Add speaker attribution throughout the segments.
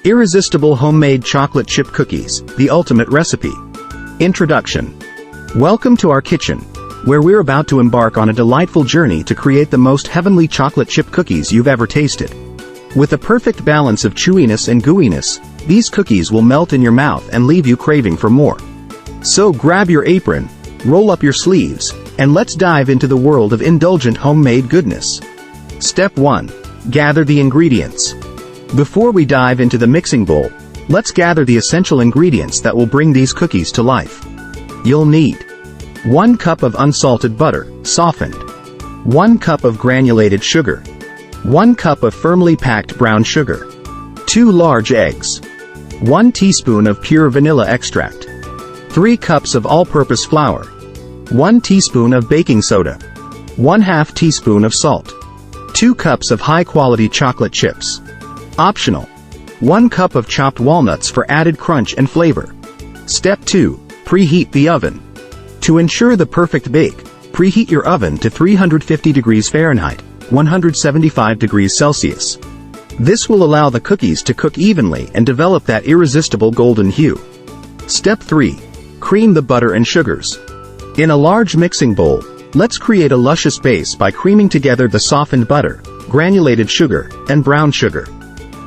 Speaker 1: Irresistible homemade chocolate chip cookies, the ultimate recipe. Introduction. Welcome to our kitchen, where we're about to embark on a delightful journey to create the most heavenly chocolate chip cookies you've ever tasted. With a perfect balance of chewiness and gooiness, these cookies will melt in your mouth and leave you craving for more. So grab your apron, roll up your sleeves, and let's dive into the world of indulgent homemade goodness. Step 1. Gather the ingredients. Before we dive into the mixing bowl, let's gather the essential ingredients that will bring these cookies to life. You'll need 1 cup of unsalted butter, softened, 1 cup of granulated sugar, 1 cup of firmly packed brown sugar, 2 large eggs, 1 teaspoon of pure vanilla extract, 3 cups of all-purpose flour, 1 teaspoon of baking soda, 1/2 teaspoon of salt, 2 cups of high-quality chocolate chips. Optional. 1 cup of chopped walnuts for added crunch and flavor. Step 2. Preheat the oven. To ensure the perfect bake, preheat your oven to 350 degrees Fahrenheit, 175 degrees Celsius. This will allow the cookies to cook evenly and develop that irresistible golden hue. Step 3. Cream the butter and sugars. In a large mixing bowl, let's create a luscious base by creaming together the softened butter, granulated sugar, and brown sugar.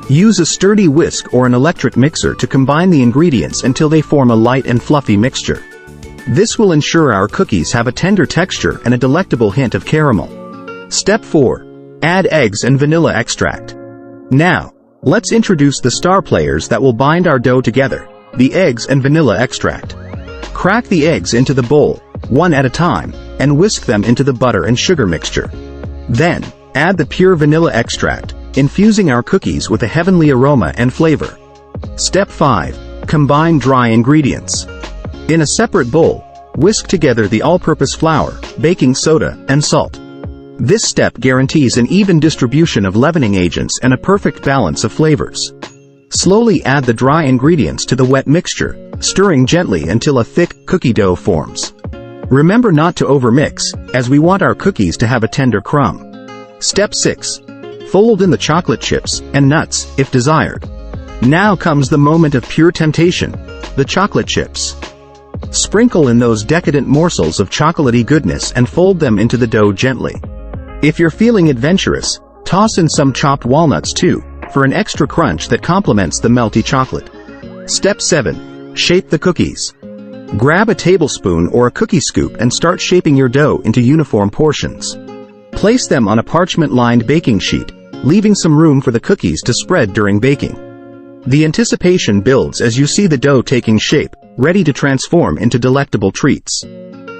Speaker 1: Use a sturdy whisk or an electric mixer to combine the ingredients until they form a light and fluffy mixture. This will ensure our cookies have a tender texture and a delectable hint of caramel. Step 4. Add eggs and vanilla extract. Now, let's introduce the star players that will bind our dough together, the eggs and vanilla extract. Crack the eggs into the bowl, one at a time, and whisk them into the butter and sugar mixture. Then, add the pure vanilla extract, infusing our cookies with a heavenly aroma and flavor. Step 5. Combine dry ingredients. In a separate bowl, whisk together the all-purpose flour, baking soda, and salt. This step guarantees an even distribution of leavening agents and a perfect balance of flavors. Slowly add the dry ingredients to the wet mixture, stirring gently until a thick cookie dough forms. Remember not to overmix, as we want our cookies to have a tender crumb. Step 6. Fold in the chocolate chips and nuts, if desired. Now comes the moment of pure temptation, the chocolate chips. Sprinkle in those decadent morsels of chocolatey goodness and fold them into the dough gently. If you're feeling adventurous, toss in some chopped walnuts too, for an extra crunch that complements the melty chocolate. Step 7. Shape the cookies. Grab a tablespoon or a cookie scoop and start shaping your dough into uniform portions. Place them on a parchment-lined baking sheet, leaving some room for the cookies to spread during baking. The anticipation builds as you see the dough taking shape, ready to transform into delectable treats.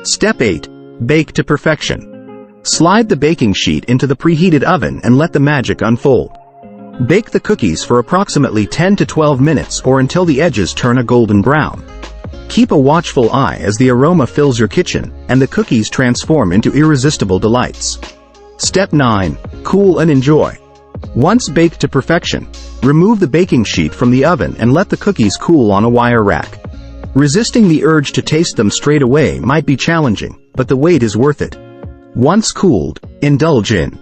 Speaker 1: Step 8. Bake to perfection. Slide the baking sheet into the preheated oven and let the magic unfold. Bake the cookies for approximately 10 to 12 minutes or until the edges turn a golden brown. Keep a watchful eye as the aroma fills your kitchen and the cookies transform into irresistible delights. Step 9. Cool and enjoy. Once baked to perfection, remove the baking sheet from the oven and let the cookies cool on a wire rack. Resisting the urge to taste them straight away might be challenging, but the wait is worth it. Once cooled, indulge in